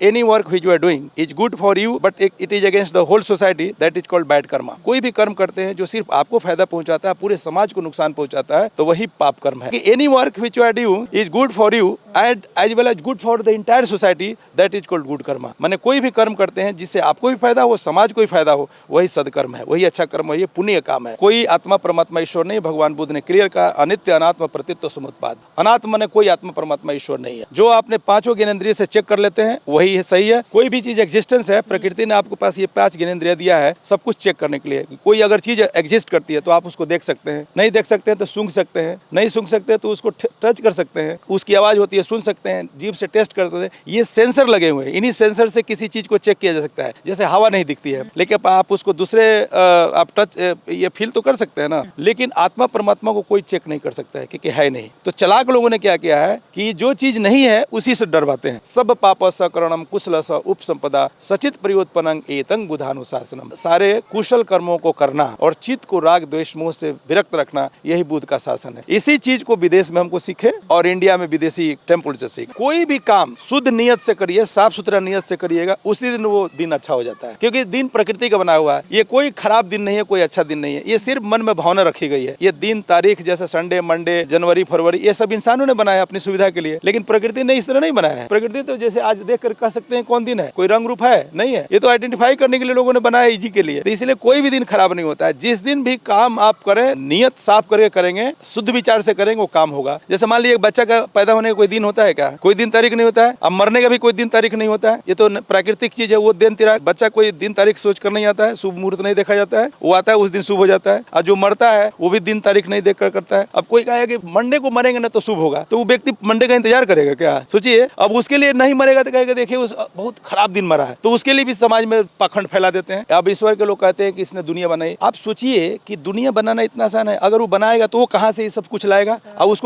Any work which you are doing is good for you but it is against the whole society, that is called bad karma. कोई भी कर्म करते हैं जो सिर्फ आपको फायदा पहुंचाता है, पूरे समाज को नुकसान पहुंचाता है, तो वही पाप कर्म है। Any work which you are doing is good for you and as well as good for the entire society, that is called good karma. माने कोई भी कर्म करते हैं जिससे आपको भी फायदा हो, समाज को भी फायदा हो, वही सदकर्म है, वही अच्छा कर्म है, ये पुण्य काम है। कोई आत्मा परमात्मा ईश्वर नहीं, भगवान बुद्ध ने क्लियर कहा, अनित्य अनात्म प्रतीत्व समुत्पाद। अनात्म माने कोई आत्मा परमात्मा ईश्वर नहीं है। जो आपने पांचों ज्ञानेंद्रिय से चेक कर लेते हैं वही है, सही है। कोई भी चीज एग्जिस्टेंस है, प्रकृति ने आपके पास ये 5 ज्ञानेंद्रिय दिया है सब कुछ चेक करने के लिए। कोई अगर चीज एग्जिस्ट करती है तो आप उसको देख सकते हैं, नहीं देख सकते हैं तो सूंघ सकते हैं, नहीं सूंघ सकते तो उसको टच कर सकते हैं, उसकी आवाज होती है सुन सकते हैं, जीभ से टेस्ट करते हैं। ये सेंसर लगे हुए हैं, इन्हीं सेंसर से किसी चीज को चेक किया जा सकता है। जैसे हवा नहीं दिखती है लेकिन आप उसको दूसरे आप टच ये फील तो कर सकते हैं ना, लेकिन आत्मा परमात्मा को कोई चेक नहीं कर सकता है क्योंकि है नहीं। तो चालाक लोगों ने क्या किया है कि जो चीज नहीं है उसी से डरवाते हैं। सब पाप सकरणम कुशल स उपसंपदा सचित प्रयोत्पन्नं एतं बुधानुशासनम। सारे कुशल कर्मों को करना और चित्त को राग द्वेष मोह से विरक्त रखना, यही बुद्ध का शासन है। इसी चीज को विदेश में हमको सीखे और इंडिया में विदेशी टेम्पल से सीखे। कोई भी काम शुद्ध नियत से करिए, साफ सुथरा नियत से करिएगा, उसी दिन वो दिन अच्छा हो जाता है। क्योंकि दिन प्रकृति का बना हुआ है, ये कोई खराब दिन नहीं है, कोई अच्छा दिन नहीं है, ये सिर्फ मन में भावना रखी गई है। ये दिन तारीख जैसे संडे मंडे जनवरी फरवरी ये सब इंसानों ने बनाया अपनी सुविधा के लिए, लेकिन प्रकृति ने इस तरह नहीं बनाया है। प्रकृति तो जैसे आज देख कर कह सकते हैं कौन दिन है, कोई रंग रूप है नहीं है, ये तो आइडेंटिफाई करने के लिए लोगों ने बनाया इजी के लिए। तो इसलिए कोई भी दिन खराब नहीं होता है। जिस दिन भी काम आप करें नियत साफ करके करेंगे, शुद्ध विचार से करेंगे, वो काम होगा। जैसे मान लीजिए बच्चा का पैदा होने का कोई दिन होता है क्या? कोई दिन तारीख नहीं होता है। अब मरने का भी कोई दिन तारीख नहीं होता है, ये तो प्राकृतिक चीज है। वो दिन तारीख बच्चा कोई दिन तारीख सोच कर नहीं आता है, शुभ मुहूर्त नहीं देखा जाता है, वो आता है उस दिन शुभ हो जाता है। और जो मरता है वो भी दिन तारीख नहीं देख कर करता है। अब कोई कहेगा कि मंडे को मरेंगे ना तो शुभ होगा, तो वो व्यक्ति मंडे का इंतजार करेगा क्या? सोचिए। अब उसके लिए नहीं मरेगा तो कहेगा देखिए उस बहुत खराब दिन मरा है, तो उसके लिए भी समाज में पाखंड फैला देते हैं। अब ईश्वर के लोग कहते हैं कि इसने दुनिया बनाई। आप सोचिए कि दुनिया बनाना इतना आसान है, अगर वो बनाएगा तो वो कहाँ से ये सब कुछ लाएगा? अब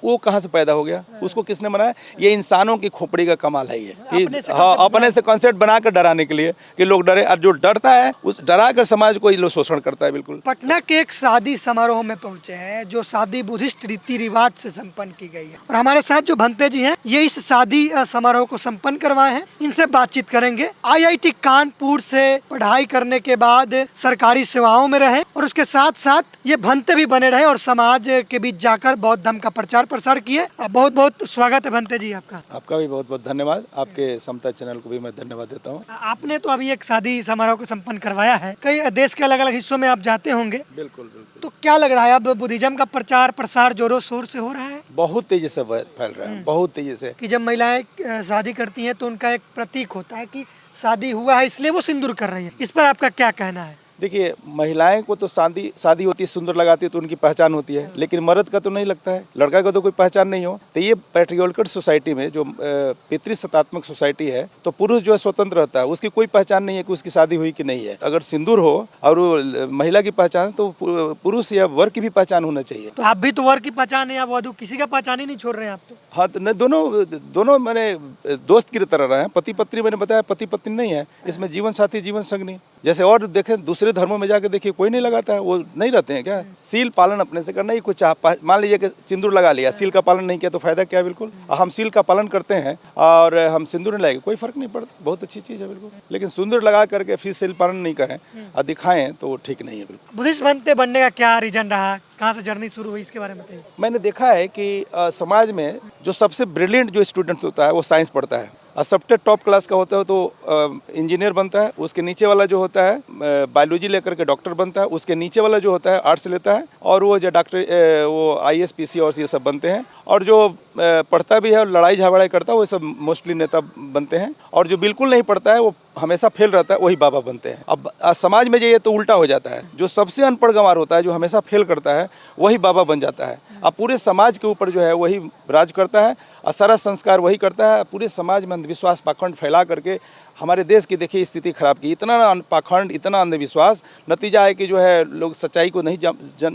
वो कहाँ से पैदा हो गया? उसको किसने बनाया? ये इंसानों की खोपड़ी का कमाल है ये कि हाँ अपने से कॉन्सेप्ट बनाकर डराने के लिए कि लोग डरे, और जो डरता है उस डरा कर समाज को ये लोग शोषण करता है। बिल्कुल। पटना के एक शादी समारोह में पहुंचे हैं जो शादी बुद्धिस्ट रीति रिवाज से संपन्न की गई है, और हमारे साथ जो भंते जी हैं ये इस शादी समारोह को संपन्न करवाए हैं। इनसे बातचीत करेंगे। IIT कानपुर से पढ़ाई करने के बाद सरकारी सेवाओं में रहे और उसके साथ साथ ये भंते भी बने रहे और समाज के बीच जाकर बौद्ध धर्म का प्रचार प्रसार किए। बहुत बहुत स्वागत है भंते जी आपका। आपका भी बहुत बहुत धन्यवाद। आपके समता चैनल को भी मैं धन्यवाद देता हूँ। आपने तो अभी एक शादी समारोह को संपन्न करवाया है, कई देश के अलग अलग हिस्सों में आप जाते होंगे। बिल्कुल बिल्कुल। तो क्या लग रहा है अब बुद्धिज्म का प्रचार प्रसार जोरों शोर से हो रहा है? बहुत तेजी से फैल रहा है, बहुत तेजी से। कि जब महिलाएं शादी करती हैं तो उनका एक प्रतीक होता है कि शादी हुआ है इसलिए वो सिंदूर कर रही है। इस पर आपका क्या कहना है? देखिए महिलाएं को तो शादी होती है, सुंदर लगाती है तो उनकी पहचान होती है, लेकिन मर्द का तो नहीं लगता है, लड़का का तो कोई पहचान नहीं हो। तो ये पैट्रियोर्कल सोसाइटी में जो पितृसत्तात्मक सोसाइटी है, तो पुरुष जो है स्वतंत्र रहता है, उसकी कोई पहचान नहीं है कि उसकी शादी हुई कि नहीं है। अगर सिंदूर हो और महिला की पहचान तो पुरुष या वर की भी पहचान होना चाहिए। तो आप भी तो वर की पहचान है या वधू, किसी का पहचान ही नहीं छोड़ रहे हैं आप तो? हाँ तो दोनों मैंने दोस्त की तरह रहे हैं। पति पत्नी मैंने बताया, पति पत्नी नहीं है इसमें, जीवन साथी जीवन संगनी। जैसे और देखें दूसरे धर्मों में जाके देखिए कोई नहीं लगाता है, वो नहीं रहते हैं क्या? सील पालन अपने से करना ही कुछ। मान लीजिए कि सिंदूर लगा लिया, सील का पालन नहीं किया तो फायदा क्या? बिल्कुल। हम सील का पालन करते हैं और हम सिंदूर नहीं लगाए, कोई फर्क नहीं पड़ता, बहुत अच्छी चीज है बिल्कुल। लेकिन सिंदूर लगा करके फिर सील पालन नहीं करें और दिखाएं तो ठीक नहीं है बिल्कुल। बुद्धिस्ट बनते बनने का क्या रीजन रहा, कहाँ से जर्नी शुरू हुई, इसके बारे में बताइए। मैंने देखा है कि समाज में जो सबसे ब्रिलियंट जो स्टूडेंट होता है वो साइंस पढ़ता है, और सबसे टॉप क्लास का होता है तो इंजीनियर बनता है। उसके नीचे वाला जो होता है बायोलॉजी लेकर के डॉक्टर बनता है। उसके नीचे वाला जो होता है आर्ट्स लेता है और वो जो डॉक्टर वो IAS PC और ये सब बनते हैं। और जो पढ़ता भी है और लड़ाई झगड़ा करता है वो सब मोस्टली नेता बनते हैं। और जो बिल्कुल नहीं पढ़ता है वो हमेशा फेल रहता है, वही बाबा बनते हैं। अब समाज में ये तो उल्टा हो जाता है, जो सबसे अनपढ़ गंवार होता है, जो हमेशा फेल करता है, वही बाबा बन जाता है। अब पूरे समाज के ऊपर जो है वही राज करता है और सारा संस्कार वही करता है। पूरे समाज में अंधविश्वास पाखंड फैला करके हमारे देश की देखिए स्थिति खराब की। इतना पाखंड, इतना अंधविश्वास, नतीजा है कि जो है लोग सच्चाई को नहीं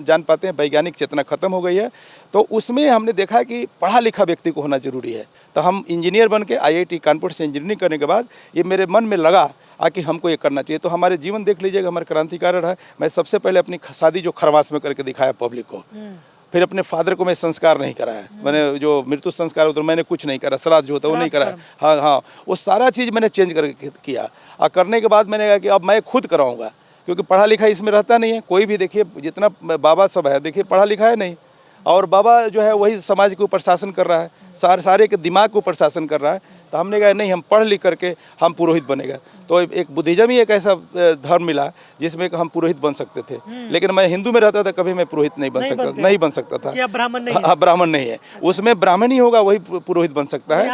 जान पाते हैं, वैज्ञानिक चेतना खत्म हो गई है। तो उसमें हमने देखा कि पढ़ा लिखा व्यक्ति को होना जरूरी है। तो हम इंजीनियर बन के IIT कानपुर से इंजीनियरिंग करने के बाद ये मेरे मन में लगा कि हमको ये करना चाहिए। तो हमारे जीवन देख लीजिएगा, हमारे क्रांतिकारी रहा है। मैं सबसे पहले अपनी शादी जो खरवास में करके दिखाया पब्लिक को, फिर अपने फादर को मैं संस्कार नहीं कराया, मैंने जो मृत्यु संस्कार होता है मैंने कुछ नहीं करा, श्राद्ध जो होता है वो नहीं कराया। हाँ हाँ, वो सारा चीज़ मैंने चेंज करके किया। और करने के बाद मैंने कहा कि अब मैं खुद कराऊंगा, क्योंकि पढ़ा लिखा इसमें रहता नहीं है। कोई भी देखिए जितना बाबा सब है देखिए पढ़ा लिखा है नहीं, और बाबा जो है वही समाज के ऊपर शासन कर रहा है, सारे के दिमाग के ऊपर शासन कर रहा है। तो हमने कहा नहीं, हम पढ़ लिख करके हम पुरोहित बनेगा। तो एक बुद्धिज्म ही एक ऐसा धर्म मिला जिसमें हम पुरोहित बन सकते थे। लेकिन मैं हिंदू में रहता था, कभी मैं पुरोहित नहीं बन सकता था। कि आप ब्राह्मण नहीं हाँ, ब्राह्मण नहीं है, उसमें ब्राह्मण ही होगा वही पुरोहित बन सकता है।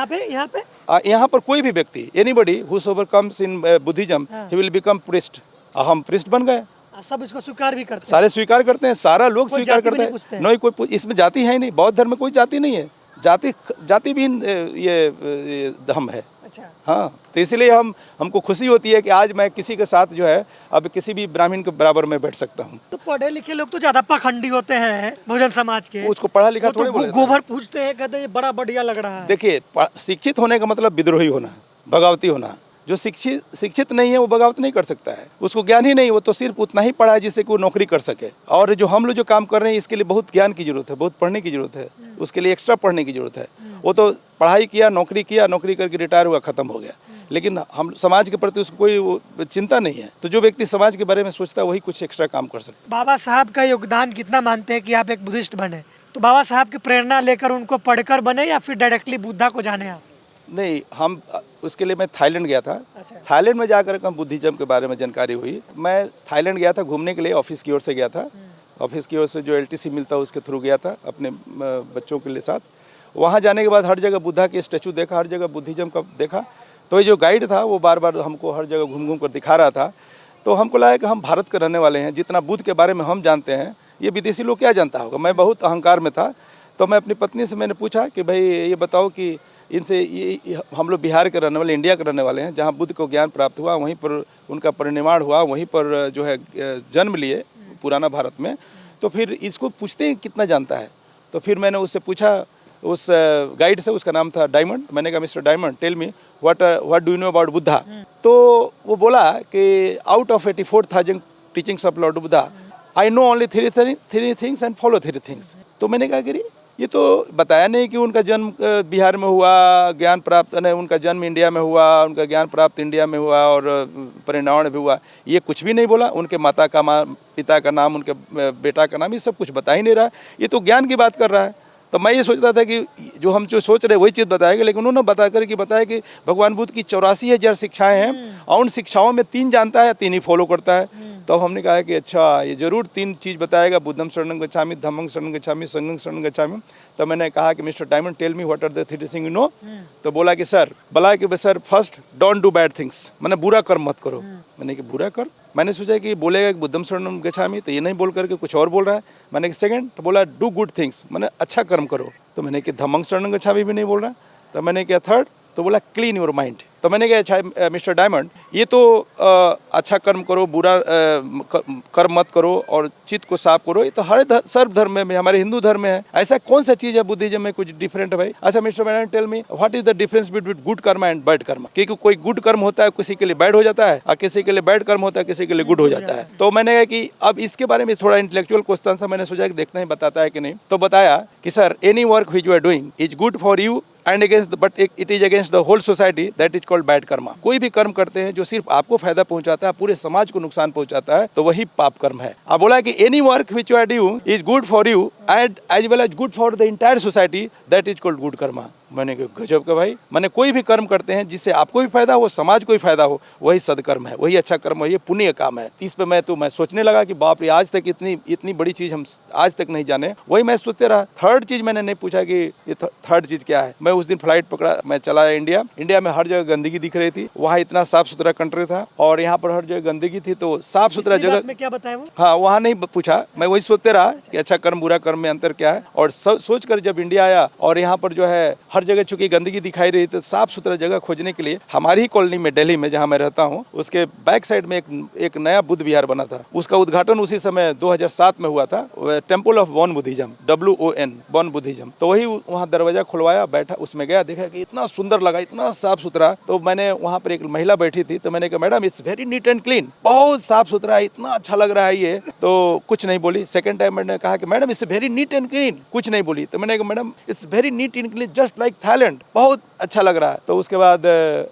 यहाँ पर कोई भी व्यक्ति, anybody whosoever comes in Buddhism, he will become priest. हम प्रीस्ट बन गए। सब इसको स्वीकार भी करते हैं, सारे स्वीकार करते हैं, सारा लोग स्वीकार करते हैं। नहीं कोई इसमें जाति है ही नहीं, बौद्ध धर्म में कोई जाति नहीं है, जाति भी ये धर्म है। अच्छा। हाँ, तो इसलिए हमको खुशी होती है कि आज मैं किसी के साथ जो है अब किसी भी ब्राह्मण के बराबर में बैठ सकता हूँ। तो पढ़े लिखे लोग तो ज्यादा पाखंडी होते हैं बहुजन समाज के, उसको पढ़ा लिखा थोड़े बोले, गोबर पूछते हैं, कहते हैं ये बड़ा बढ़िया लग रहा है। देखिए, शिक्षित होने का मतलब विद्रोही होना, बगावती होना। जो शिक्षित नहीं है वो बगावत नहीं कर सकता है, उसको ज्ञान ही नहीं, वो तो सिर्फ उतना ही पढ़ा है जिससे कि वो नौकरी कर सके। और जो हम लोग जो काम कर रहे हैं इसके लिए बहुत ज्ञान की जरूरत है, बहुत पढ़ने की जरूरत है, उसके लिए एक्स्ट्रा पढ़ने की जरूरत है। वो तो पढ़ाई किया, नौकरी करके रिटायर हुआ, खत्म हो गया। लेकिन हम समाज के प्रति उसको कोई चिंता नहीं है। तो जो व्यक्ति समाज के बारे में सोचता है वही कुछ एक्स्ट्रा काम कर सकता है। बाबा साहब का योगदान कितना मानते हैं कि आप एक बुद्धिस्ट बने? तो बाबा साहब की प्रेरणा लेकर उनको पढ़कर बने या फिर डायरेक्टली बुद्धा को जाने आप? नहीं, हम उसके लिए मैं थाईलैंड गया था। अच्छा। थाईलैंड में जाकर हम बुद्धिज्म के बारे में जानकारी हुई। मैं थाईलैंड गया था घूमने के लिए, ऑफिस की ओर से गया था। ऑफिस की ओर से जो LTC मिलता है उसके थ्रू गया था अपने बच्चों के लिए साथ। वहाँ जाने के बाद हर जगह बुद्धा के स्टैचू देखा, हर जगह बुद्धिज्म का देखा। तो ये जो गाइड था वो बार बार हमको हर जगह घूम घूम कर दिखा रहा था। तो हमको लगा कि हम भारत के रहने वाले हैं, जितना बुद्ध के बारे में हम जानते हैं ये विदेशी लोग क्या जानता होगा। मैं बहुत अहंकार में था। तो मैं अपनी पत्नी से मैंने पूछा कि भाई ये बताओ कि इनसे ये हम लोग बिहार के रहने वाले, इंडिया के रहने वाले हैं, जहाँ बुद्ध को ज्ञान प्राप्त हुआ, वहीं पर उनका परिनिर्वाण हुआ, वहीं पर जो है जन्म लिए पुराना भारत में। तो फिर इसको पूछते हैं कितना जानता है। तो फिर मैंने उससे पूछा, उस गाइड से, उसका नाम था डायमंड। मैंने कहा Mister Diamond, tell me what do you know about Buddha. तो वो बोला कि out of 84,000 teachings of Lord Buddha I know only three things and follow three things. तो मैंने कहा कि ये तो बताया नहीं कि उनका जन्म बिहार में हुआ, ज्ञान प्राप्त नहीं, उनका जन्म इंडिया में हुआ, उनका ज्ञान प्राप्त इंडिया में हुआ और परिनिर्वाण भी हुआ। ये कुछ भी नहीं बोला। उनके माता का पिता का नाम, उनके बेटा का नाम, ये सब कुछ बता ही नहीं रहा। ये तो ज्ञान की बात कर रहा है। तो मैं ये सोचता था कि जो हम जो सोच रहे वही चीज़ बताएंगे, लेकिन उन्होंने बताया कि भगवान बुद्ध की 84,000 शिक्षाएँ हैं और उन शिक्षाओं में 3 जानता है, 3 ही फॉलो करता है। तो हमने कहा कि अच्छा, ये जरूर 3 चीज़ बताएगा, बुद्धम शरणं गच्छामि, धम्मं शरणं गच्छामि, संघं शरणं गच्छामि। तो मैंने कहा कि Mister Diamond, tell me what are the 3 things you know. तो बोला कि sir first don't do bad things, मैंने बुरा कर्म मत करो। मैंने कि बुरा कर्म? मैंने सोचा कि बोलेगा कि बुद्धम शरणं गच्छामि, तो ये नहीं बोल करके कुछ और बोल रहा है। मैंने कि सेकंड, तो बोला डू गुड थिंग्स, मैंने अच्छा कर्म करो। तो मैंने कि धम्मं शरणं गच्छामि भी नहीं बोल रहा। तो मैंने क्या थर्ड, तो बोला क्लीन योर माइंड। तो मैंने कहा अच्छा मिस्टर डायमंड, ये तो अच्छा कर्म करो, बुरा कर्म मत करो और चित्त को साफ करो, ये तो हर सर्व धर्म में, हमारे हिंदू धर्म में है। ऐसा कौन सा चीज़ है बुद्धिज्म में कुछ डिफरेंट है भाई? अच्छा Mister Diamond, tell me what is the difference between good karma and bad karma. क्योंकि कोई गुड कर्म होता है किसी के लिए बैड हो जाता है, और किसी के लिए बैड कर्म होता है किसी के लिए गुड हो जाता है। तो मैंने कहा कि अब इसके बारे में थोड़ा इंटेलेक्चुअल क्वेश्चन था, मैंने सोचा कि देखते हैं बताता है कि नहीं। तो बताया कि sir any work which you are doing is good for you and but it is against the whole society, that is called bad karma. कोई भी कर्म करते हैं जो सिर्फ आपको फायदा पहुंचाता है, पूरे समाज को नुकसान पहुंचाता है, तो वही पाप कर्म है। अब बोला कि any work which you are doing is good for you and as well as good for the entire society, that is called good karma. मैंने कहा गजब का भाई, मैंने कोई भी कर्म करते हैं जिससे आपको भी फायदा हो, समाज को भी फायदा हो, वही सदकर्म है, वही अच्छा कर्म है, ये पुण्य काम है। इस पे मैं सोचने लगा कि बाप रे, आज तक इतनी बड़ी चीज हम आज तक नहीं जाने। वही मैं सोचते रहा। थर्ड चीज मैंने नहीं पूछा कि ये थर्ड चीज क्या है। मैं उस दिन फ्लाइट पकड़ा, मैं चला इंडिया में हर जगह गंदगी दिख रही थी। वहाँ इतना साफ सुथरा कंट्री था और यहाँ पर हर जगह गंदगी थी। तो साफ सुथरा जगह में क्या बताया वो? हाँ, वहाँ नहीं पूछा। मैं वही सोचते रहा कि अच्छा कर्म बुरा कर्म में अंतर क्या है। और सोच कर जब इंडिया आया और यहाँ पर जो है हर जगह चूंकि गंदगी दिखाई रही तो साफ सुथरा जगह खोजने के लिए हमारी ही कॉलोनी में दिल्ली में जहाँ मैं रहता हूँ उसके बैक साइड में एक नया बुद्ध विहार बना था। उसका उद्घाटन उसी समय 2007 में हुआ था। Temple of Bon Buddhism, WON Bon Buddhism. तो वही वहाँ दरवाजा खुलवाया, बैठा, उसमें गया, देखा कि इतना सुंदर लगा, इतना साफ सुथरा। तो मैंने वहाँ पर एक महिला बैठी थी तो मैंने कहा madam it's very neat and clean, बहुत साफ सुथरा है, इतना अच्छा लग रहा है ये। तो कुछ नहीं बोली। सेकंड टाइम मैंने कहा कि madam it's very neat and clean, कुछ नहीं बोली। तो मैंने कहा madam it's very neat and clean just like Thailand, बहुत अच्छा लग रहा है। तो उसके बाद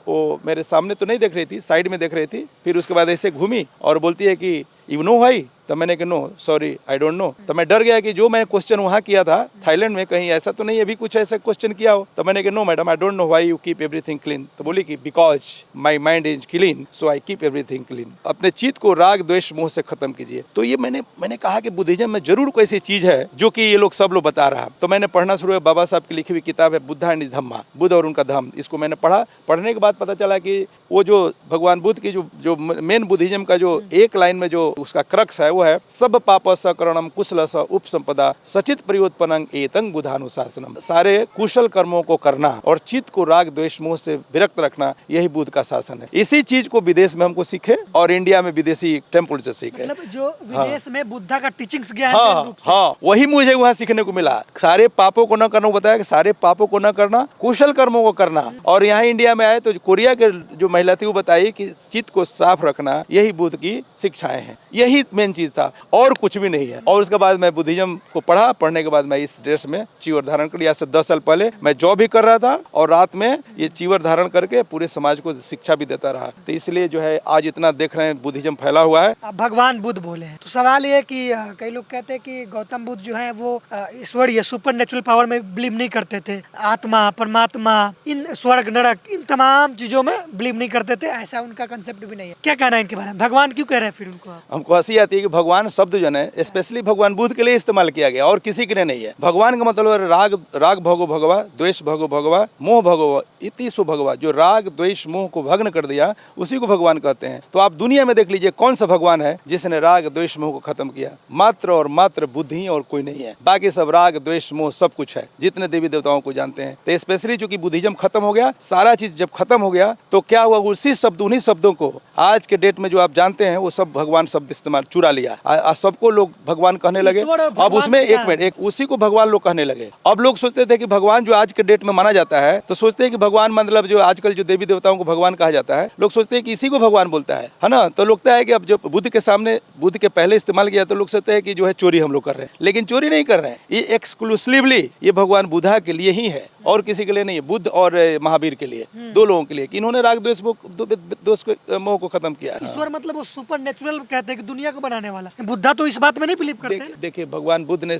वो मेरे सामने तो नहीं देख रही थी, साइड में देख रही थी। फिर उसके बाद ऐसे घूमी और बोलती है कि यू नो भाई। तो मैंने कहा no sorry I don't know. तो मैं डर गया कि जो मैं क्वेश्चन वहाँ किया था थाईलैंड में कहीं ऐसा तो नहीं अभी कुछ ऐसा क्वेश्चन किया हो। तो मैंने कहा no madam I don't know why you keep everything clean. तो बोली कि because my mind is clean so I keep everything clean. अपने चित्त को राग द्वेष मोह से खत्म कीजिए। तो ये मैंने कहा कि बुद्धिज्म में जरूर कोई ऐसी चीज है जो कि ये लोग सब लोग बता रहा। तो मैंने पढ़ना शुरू किया। बाबा साहब की लिखी हुई किताब है बुद्धा एंड धम्मा, बुद्ध और उनका धम्म। इसको मैंने पढ़ा। पढ़ने के बाद पता चला कि वो जो भगवान बुद्ध की जो मेन बुद्धिज्म का जो एक लाइन में जो उसका क्रक्स है वो है सब पाप सकरणम कुशल स उपसंपदा सचित प्रयोत्पन्नं एतं बुधानुशासनम। सारे कुशल कर्मों को करना और चित्त को राग द्वेष मोह से विरक्त रखना, यही बुद्ध का शासन है। इसी चीज को विदेश में हमको सीखे और इंडिया में विदेशी टेम्पल से सीखे। मतलब जो विदेश में बुद्धा का टीचिंग्स गया है हाँ हाँ, वही मुझे वहाँ सीखने को मिला। सारे पापों को न करना, बताया कि सारे पापों को न करना, कुशल कर्मों को करना। और यहाँ इंडिया में आए तो कोरिया के जो महिला थी वो बताई कि चित्त को साफ रखना, यही बुद्ध की शिक्षाएं हैं, यही मेन चीज था और कुछ भी नहीं है। और उसके बाद मैं बुद्धिज्म को पढ़ा। पढ़ने के बाद मैं इस ड्रेस में चीवर धारण कर लिया। आज से 10 साल पहले मैं जॉब भी कर रहा था और रात में ये चीवर धारण करके पूरे समाज को शिक्षा भी देता रहा। तो इसलिए जो है आज इतना देख रहे हैं बुद्धिज्म फैला हुआ है। आप भगवान बुद्ध बोले हैं तो सवाल ये है कि कई लोग कहते हैं कि गौतम बुद्ध जो है वो ईश्वरीय सुपर नेचुरल पावर में बिलीव नहीं करते थे। आत्मा, परमात्मा, इन स्वर्ग नरक इन तमाम चीजों में बिलीव नहीं करते थे। ऐसा उनका कंसेप्ट भी नहीं है। क्या कहना है इनके बारे में? भगवान क्यों कह रहे हैं फिर उनको? हमको हंसी आती है कि भगवान शब्द जो है स्पेशली भगवान बुद्ध के लिए इस्तेमाल किया गया और किसी के लिए नहीं है। भगवान का मतलब राग भगो भगवा, द्वेष भगो भगवा, मोह भगो इति सो भगवा। जो राग द्वेष मोह को भग्न कर दिया उसी को भगवान कहते हैं। तो आप दुनिया में देख लीजिए कौन सा भगवान है जिसने राग द्वेष मोह को खत्म किया? मात्र और मात्र बुद्ध ही और कोई नहीं है। बाकी सब राग द्वेष मोह सब कुछ है जितने देवी देवताओं को जानते हैं। तो स्पेशली चूंकि बुद्धिज्म खत्म हो गया, सारा चीज जब खत्म हो गया तो क्या हुआ? उसी शब्द, उन्हीं शब्दों को आज के डेट में जो आप जानते हैं वो सब भगवान शब्द इस्तेमाल चुरा लिया। सबको लोग भगवान कहने लगे। अब उसमें एक मिनट, एक उसी को भगवान लोग कहने लगे। अब लोग सोचते थे कि भगवान जो आज के डेट में माना जाता है तो सोचते हैं कि भगवान मतलब जो आजकल जो देवी देवताओं को भगवान कहा जाता है, लोग सोचते हैं कि इसी को भगवान बोलता है ना। तो लगता है कि अब जो बुद्ध के सामने, बुद्ध के पहले इस्तेमाल किया तो लोग सोचते हैं कि जो है चोरी हम लोग कर रहे हैं। लेकिन चोरी नहीं कर रहे हैं, ये एक्सक्लूसिवली ये भगवान बुद्धा के लिए ही है और किसी के लिए नहीं है। बुद्ध और महावीर के लिए, दो लोगों के लिए कि इन्होंने राग द्वेष मोह को खत्म किया। ईश्वर मतलब वो सुपर नेचुरल कहते हैं कि दुनिया को बनाने वाला। बुद्धा तो इस बात में नहीं बिलीव करते। देखिए भगवान बुद्ध ने,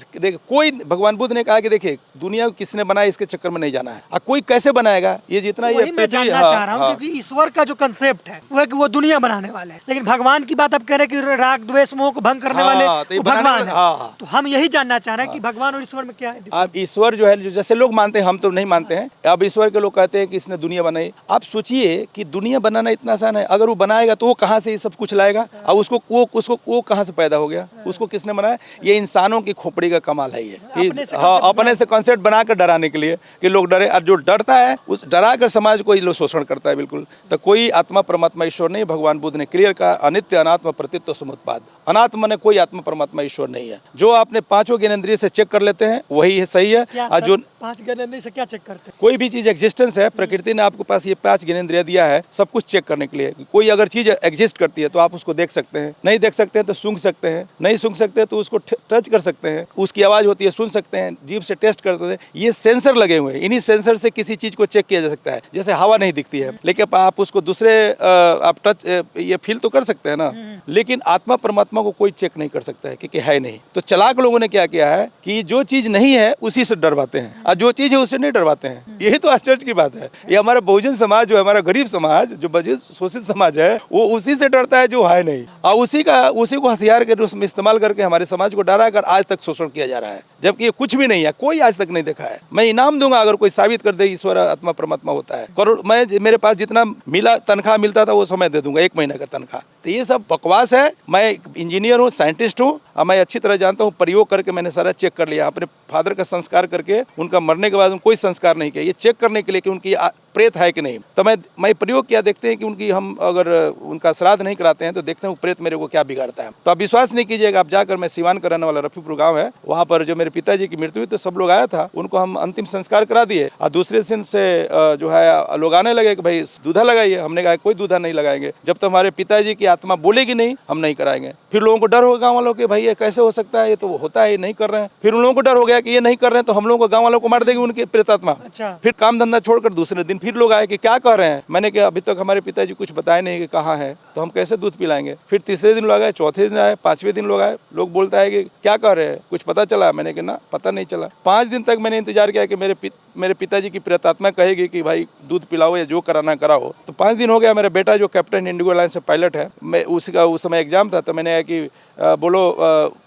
भगवान बुद्ध ने कहा कि देखिए दुनिया को किसने बनाया इसके चक्कर में नहीं जाना है। कोई कैसे बनाएगा ये जितना ये मैं जानना चाह रहा हूँ क्योंकि ईश्वर का जो कंसेप्ट है वो है कि वो दुनिया बनाने वाले हैं। लेकिन भगवान की बात आप कह रहे हैं कि राग द्वेष मोह को भंग करने वाले वो भगवान है। तो हम यही जानना चाह रहे हैं कि भगवान और ईश्वर में क्या है? अब ईश्वर जो है, जो जैसे लोग मानते हैं, हम तो नहीं मानते हैं। अब ईश्वर के लोग कहते हैं कि इसने दुनिया बनाई। आप सोचिए कि दुनिया बनाना इतना आसान है। अगर वो बनाएगा तो वो कहाँ से ये सब कुछ लाएगा? अब उसको वो कहाँ से पैदा हो गया? उसको किसने बनाया? ये इंसानों की खोपड़ी का कमाल है ये कि अपने से कॉन्सेप्ट बनाकर डराने के लिए कि लोग डरे। और जो डरता है उस डरा कर समाज को ये लोग शोषण करता है। बिल्कुल। तो कोई आत्मा परमात्मा ईश्वर नहीं। भगवान बुद्ध ने क्लियर कहा अनित्य अनात्म प्रतित्व समुत्पाद। अनात्मा ने कोई आत्मा परमात्मा ईश्वर नहीं है। जो आपने पांचों ज्ञानेंद्रिय से चेक कर लेते हैं वही है, सही है। और जो 5 ज्ञानेंद्रिय से क्या चेक करते हैं? कोई भी चीज एग्जिस्टेंस है, प्रकृति ने आपके पास ये 5 ज्ञानेंद्रिय दिया है सब कुछ चेक करने के लिए। कोई अगर चीज एग्जिस्ट करती है तो आप उसको देख सकते हैं, नहीं देख सकते हैं तो सूंघ सकते हैं, नहीं सूंघ सकते तो उसको टच कर सकते हैं, उसकी आवाज होती है सुन सकते हैं, जीभ से टेस्ट करते हैं। ये सेंसर लगे हुए हैं। इन्हीं सेंसर से किसी चीज को चेक किया जा सकता है। जैसे हवा नहीं दिखती है लेकिन आप उसको दूसरे आप टच ये फील तो कर सकते हैं ना। लेकिन आत्मा परमात्मा को कोई चेक नहीं कर सकता है क्योंकि है नहीं। तो चालाक लोगों ने क्या किया है कि जो चीज नहीं है उसी से डरवाते हैं और जो चीज है उससे नहीं डरवाते हैं। यही तो आश्चर्य की बात है। ये हमारा बहुजन समाज जो है, हमारा गरीब समाज जो वंचित शोषित समाज है, वो उसी से डरता है जो है नहीं। और उसी को हथियार के रूप में इस्तेमाल करके हमारे समाज को डरा कर आज तक शोषण किया जा रहा है, जबकि ये कुछ भी नहीं है। कोई आज तक नहीं देखा है। मैं इनाम दूंगा अगर कोई साबित कर दे ईश्वर आत्मा परमात्मा होता है। करोड़ मेरे पास जितना तनख्वाह मिलता था वो समय दे दूंगा, 1 महीने का तनख्वाह। तो ये सब बकवास है। मैं इंजीनियर हूँ, साइंटिस्ट हूँ अब मैं अच्छी तरह जानता हूँ, प्रयोग करके मैंने सारा चेक कर लिया। अपने फादर का संस्कार करके उनका मरने के बाद कोई संस्कार नहीं किया, ये चेक करने के लिए कि उनकी प्रेत है कि नहीं। तो मैं प्रयोग किया, देखते हैं कि उनकी हम अगर उनका श्राद्ध नहीं कराते हैं तो देखते हैं वो प्रेत मेरे को क्या बिगाड़ता है। तो आप विश्वास नहीं कीजिएगा, आप जाकर, मैं सिवान का रहने वाला रफीपुर गाँव है, वहाँ पर जो मेरे पिताजी की मृत्यु हुई तो सब लोग आया था, उनको हम अंतिम संस्कार करा दिए। और दूसरे दिन से जो है लोग आने लगे कि भाई दूल्हा लगाइए। हमने कहा कोई दूल्हा नहीं लगाएंगे, जब तक हमारे पिताजी की आत्मा बोलेगी नहीं हम नहीं कराएंगे। फिर लोगों को डर होगा गाँव वालों के, भाई ये कैसे हो सकता है, ये तो होता है, ये नहीं कर रहे हैं। फिर उन लोगों को डर हो गया कि ये नहीं कर रहे हैं तो हम लोगों को, गाँव वालों को मार देगी उनकी प्रेतात्मा। अच्छा। फिर काम धंधा छोड़कर दूसरे दिन फिर लोग आए कि क्या कर रहे हैं। मैंने कहा अभी तक हमारे पिताजी कुछ बताए नहीं कि कहाँ है, तो हम कैसे दूध पिलाएंगे। फिर तीसरे दिन लोग आए, चौथे दिन आए, पांचवें दिन लोग आए, लोग बोलता है कि क्या कर रहे हैं, कुछ पता चला। मैंने कहा ना, पता नहीं चला। 5 दिन तक मैंने इंतजार किया कि मेरे पिताजी की प्रेतात्मा कहेगी कि भाई दूध पिलाओ या जो कराना कराओ। तो 5 दिन हो गया। मेरा बेटा जो कैप्टन इंडिगो एयरलाइंस से पायलट है, मैं उसका उस समय एग्जाम था, तो मैंने कहा कि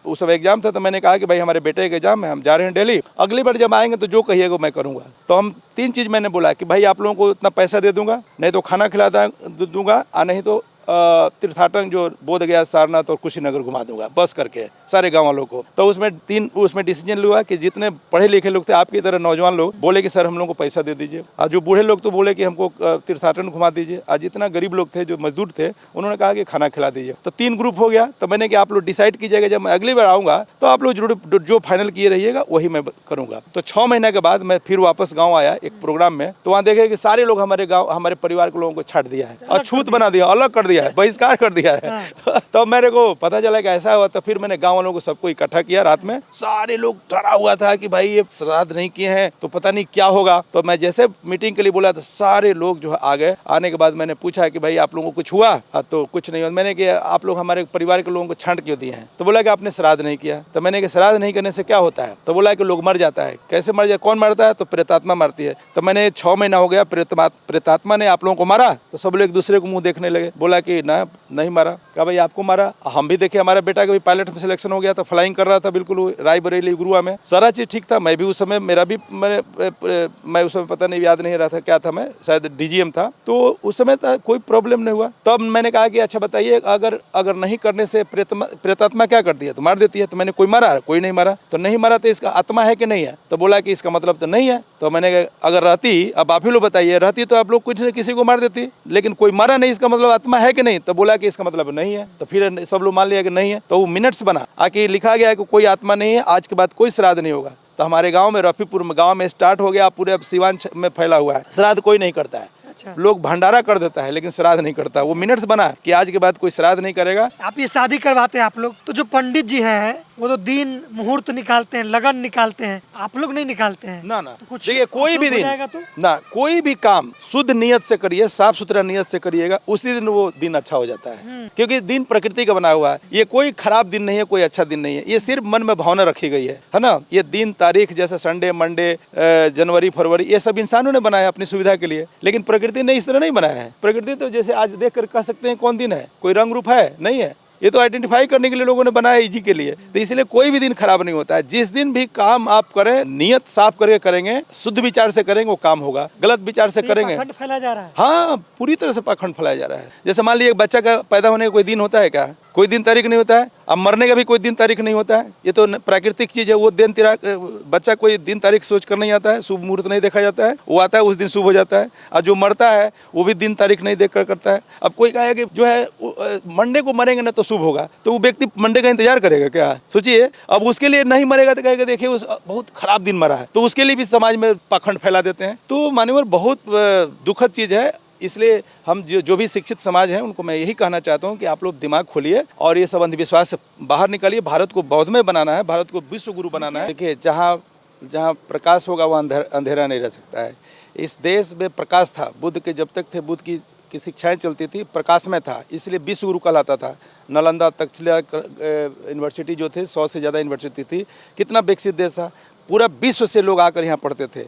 उस समय एग्जाम था, तो मैंने कहा कि भाई हमारे बेटे का एग्जाम है, हम जा रहे हैं दिल्ली, अगली बार जब आएंगे तो जो कहिएगा मैं करूँगा। तो हम 3 चीज़ मैंने बोला कि भाई आप लोगों को इतना पैसा दे दूंगा, नहीं तो खाना खिला दूंगा, और नहीं तो तीर्थाटन जो बोध गया, सारनाथ और कुशीनगर घुमा दूंगा बस करके सारे गाँव वालों को। तो उसमें डिसीजन लिया कि जितने पढ़े लिखे लोग थे आपकी तरह नौजवान लोग बोले कि सर हम लोग को पैसा दे दीजिए, और जो बूढ़े लोग तो बोले कि हमको तीर्थाटन घुमा दीजिए, और जितना गरीब लोग थे जो मजदूर थे उन्होंने कहा कि खाना खिला दीजिए। तो 3 ग्रुप हो गया। तो मैंने कि आप लोग डिसाइड कीजिएगा, जब मैं अगली बार आऊँगा तो आप लोग जो फाइनल किए रहिएगा वही मैं करूँगा। तो 6 महीने के बाद मैं फिर वापस गाँव आया एक प्रोग्राम में, तो वहाँ देखे कि सारे लोग हमारे गाँव, हमारे परिवार के लोगों को छाट दिया है, अछूत बना दिया, अलग कर दिया है, बहिष्कार कर दिया है। तो मेरे को पता चला कि ऐसा हुआ। तो फिर मैंने गांव वालों को सबको इकट्ठा किया रात में, सारे लोग डरा हुआ था कि भाई ये श्राद्ध नहीं किए हैं तो पता नहीं क्या होगा। तो मैं जैसे मीटिंग के लिए बोला तो सारे लोग जो है आ गए। आने के बाद मैंने पूछा कि भाई आप लोगों को कुछ हुआ, तो कुछ नहीं हुआ। मैंने कहा आप लोग हमारे परिवार के लोगों को छांट क्यों दिए हैं। तो बोला कि आपने श्राद्ध नहीं किया। तो मैंने कहा श्राद्ध नहीं करने से क्या होता है। तो बोला कि लोग मर जाता है। कैसे मर जाए, कौन मरता है। तो प्रेतात्मा मरती है। तो मैंने 6 महीना हो गया, प्रेतात्मा ने आप लोगों को मारा। तो सब लोग एक दूसरे को मुंह देखने लगे। बोला कि ना नहीं मारा। कहा भाई आपको मारा। हम भी देखे, हमारा बेटा का भी पायलट में सिलेक्शन हो गया था, फ्लाइंग कर रहा था बिल्कुल रायबरेली गुरुआ में, सारा चीज ठीक था। मैं भी उस समय, मेरा भी मैं उस समय पता नहीं, याद नहीं रहा था क्या था, मैं शायद डीजीएम था। तो उस समय कोई प्रॉब्लम नहीं हुआ। तब मैंने कहा कि अच्छा बताइए, अगर नहीं करने से प्रेतात्मा क्या करती है, तो मार देती है। तो मैंने कोई मारा, कोई नहीं मारा। तो नहीं मारा तो इसका आत्मा है कि नहीं है। तो बोला कि इसका मतलब तो नहीं है। तो मैंने कहा अगर रहती, अब आप ही लोग बताइए, रहती तो आप लोग कुछ न किसी को मार देती, लेकिन कोई मारा नहीं, इसका मतलब आत्मा है कि नहीं। तो बोला कि इसका मतलब नहीं है। तो फिर सब लोग मान लिया कि नहीं है। तो वो मिनट्स बना, आके लिखा गया कि कोई आत्मा नहीं है, आज के बाद कोई श्राद्ध नहीं होगा। तो हमारे गांव में, रफीपुर में गांव में स्टार्ट हो गया, पूरे अब सिवान में फैला हुआ है। श्राद्ध कोई नहीं करता है। अच्छा। लोग भंडारा कर देता है लेकिन श्राद्ध नहीं करता। वो मिनट्स बना कि आज के बाद कोई श्राद्ध नहीं करेगा। आप ये शादी करवाते हैं आप लोग, तो जो पंडित जी हैं वो तो दिन मुहूर्त निकालते हैं, लगन निकालते हैं, आप लोग नहीं निकालते हैं ना। तो कुछ देखिए कोई भी दिन तो? ना, कोई भी काम शुद्ध नियत से करिए, साफ सुथरा नियत से करिएगा, उसी दिन वो दिन अच्छा हो जाता है। क्योंकि दिन प्रकृति का बना हुआ है। ये कोई खराब दिन नहीं है, कोई अच्छा दिन नहीं है। ये सिर्फ मन में भावना रखी गई है ना। ये दिन तारीख जैसे संडे, मंडे, जनवरी, फरवरी, ये सब इंसानों ने बनाया अपनी सुविधा के लिए, लेकिन प्रकृति ने इस तरह नहीं बनाया है। प्रकृति तो जैसे आज देख कर कह सकते हैं कौन दिन है, कोई रंग रूप है नहीं है। ये तो आइडेंटिफाई करने के लिए लोगों ने बनाया इजी के लिए। तो इसलिए कोई भी दिन खराब नहीं होता है। जिस दिन भी काम आप करें, नियत साफ करके करेंगे, शुद्ध विचार से करेंगे, वो काम होगा। गलत विचार से करेंगे, पाखंड फैला जा रहा है। हाँ, पूरी तरह से पाखंड फैलाया जा रहा है। जैसे मान लीजिए एक बच्चा का पैदा होने का कोई दिन होता है क्या? कोई दिन तारीख नहीं होता है। अब मरने का भी कोई दिन तारीख नहीं होता है। ये तो प्राकृतिक चीज है। वो दिन बच्चा कोई दिन तारीख सोच कर नहीं आता है, शुभ मुहूर्त नहीं देखा जाता है, वो आता है उस दिन शुभ हो जाता है। और जो मरता है वो भी दिन तारीख नहीं देख कर करता है। अब कोई कहे कि जो है मंडे को मरेंगे ना तो शुभ होगा, तो वो व्यक्ति मंडे का इंतजार करेगा क्या? सोचिए, अब उसके लिए नहीं मरेगा तो कहेगा देखिए उस बहुत खराब दिन मरा है, तो उसके लिए भी समाज में पाखंड फैला देते हैं। तो माननीय बहुत दुखद चीज है। इसलिए हम जो भी शिक्षित समाज हैं उनको मैं यही कहना चाहता हूं कि आप लोग दिमाग खोलिए और ये सब अंधविश्वास से बाहर निकालिए। भारत को बौद्धमय बनाना है, भारत को विश्व गुरु बनाना है। देखिए जहाँ प्रकाश होगा वहाँ अंधेरा नहीं रह सकता है। इस देश में प्रकाश था, बुद्ध के जब तक थे, बुद्ध की शिक्षाएं चलती थी, प्रकाश में था, इसलिए विश्व गुरु कहलाता था। नालंदा, तक्षशिला यूनिवर्सिटी जो थे, 100 से ज़्यादा यूनिवर्सिटी थी। कितना विकसित देश था, पूरा विश्व से लोग आकर यहाँ पढ़ते थे।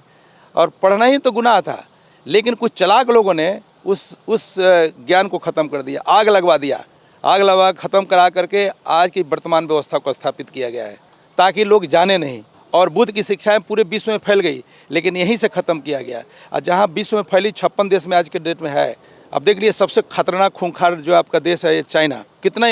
और पढ़ना ही तो गुनाह था, लेकिन कुछ चालाक लोगों ने उस ज्ञान को ख़त्म कर दिया, आग लगवा दिया। आग लगा ख़त्म करा करके आज की वर्तमान व्यवस्था को स्थापित किया गया है, ताकि लोग जाने नहीं। और बुद्ध की शिक्षाएं पूरे विश्व में फैल गई, लेकिन यहीं से ख़त्म किया गया। और जहाँ विश्व में फैली 56 देश में आज के डेट में है। अब देख लीजिए, सबसे खतरनाक खूंखार जो आपका देश है ये चाइना, कितना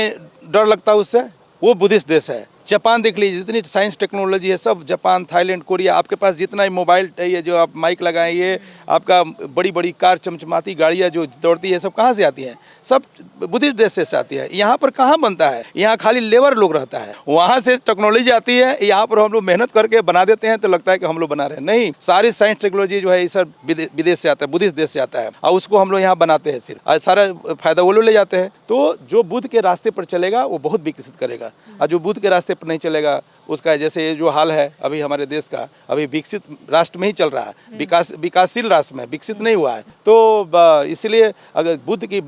डर लगता है उससे। वो बुद्धिस्ट देश है, जापान देख लीजिए, जितनी साइंस टेक्नोलॉजी है सब जापान, थाईलैंड, कोरिया। आपके पास जितना ही मोबाइल ये जो आप माइक लगाएं, ये आपका बड़ी बड़ी कार, चमचमाती गाड़ियाँ जो दौड़ती है, सब कहाँ से आती हैं? सब बुद्धिस्ट देश से आती है। यहाँ पर कहाँ बनता है? यहाँ खाली लेबर लोग रहता है। वहाँ से टेक्नोलॉजी आती है, यहाँ पर हम लोग मेहनत करके बना देते हैं तो लगता है कि हम लोग बना रहे हैं। नहीं, सारी साइंस टेक्नोलॉजी जो है ये सब विदेश से आता है, बुद्धिस्ट देश से आता है, और उसको हम लोग यहाँ बनाते हैं सिर्फ, और सारा फायदा वो लोग ले जाते हैं। तो जो बुद्ध के रास्ते पर चलेगा वो बहुत विकसित करेगा, और जो बुद्ध के रास्ते पर नहीं चलेगा उसका, जैसे ये जो हाल है अभी हमारे देश का, अभी विकसित राष्ट्र में ही चल रहा है, विकासशील राष्ट्र में, विकसित नहीं हुआ है। तो इसलिए अगर बुद्ध की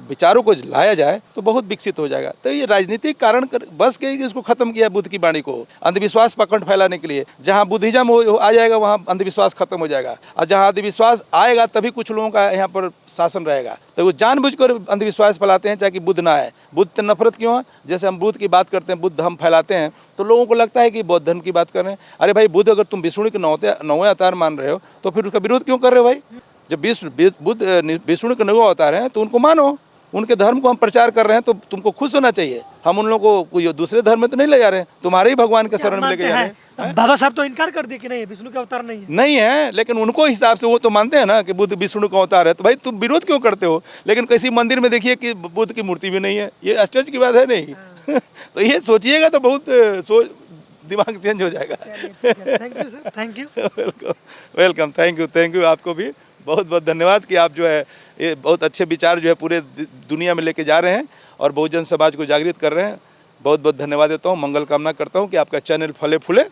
विचारों को लाया जाए तो बहुत विकसित हो जाएगा। तो ये राजनीतिक कारण बस के इसको खत्म किया बुद्ध की वाणी को, अंधविश्वास पकड़ फैलाने के लिए। जहाँ बुद्धिज्म आ जाएगा वहाँ अंधविश्वास खत्म हो जाएगा, और जहाँ अंधविश्वास आएगा तभी कुछ लोगों का यहाँ पर शासन रहेगा। तो वो जानबूझकर अंधविश्वास फैलाते हैं, चाहे कि बुद्ध ना आए। बुद्ध से नफरत क्यों है? जैसे हम बुद्ध की बात करते हैं, बुद्ध हम फैलाते हैं, तो लोगों को लगता है कि बौद्ध धर्म की बात कर रहे हैं। अरे भाई, बुद्ध अगर तुम विष्णु के 9वें अवतार मान रहे हो तो फिर उसका विरोध क्यों कर रहे हो भाई? जब बुद्ध विष्णु के 9वें अवतार हैं तो उनको मानो, उनके धर्म को हम प्रचार कर रहे हैं, तो तुमको खुश होना चाहिए। हम उन लोगों को कोई दूसरे धर्म में तो नहीं ले जा रहे हैं, तुम्हारे ही भगवान के शरण में लेके जा रहे हैं। बाबा साहब तो इनकार कर दिए कि नहीं, विष्णु का अवतार नहीं है। नहीं है, लेकिन उनको हिसाब से वो तो मानते हैं ना कि बुद्ध विष्णु का अवतार है, तो भाई तुम विरोध क्यों करते हो? लेकिन किसी मंदिर में देखिए कि बुद्ध की मूर्ति भी नहीं है, ये आश्चर्य की बात है नहीं? तो ये सोचिएगा तो बहुत दिमाग चेंज हो जाएगा। Thank you sir, thank you. Welcome, thank you आपको भी बहुत बहुत धन्यवाद कि आप जो है ये बहुत अच्छे विचार जो है पूरे दुनिया में लेके जा रहे हैं और बहुजन समाज को जागृत कर रहे हैं। बहुत बहुत धन्यवाद देता हूँ, मंगल कामना करता हूँ कि आपका चैनल फले फूले।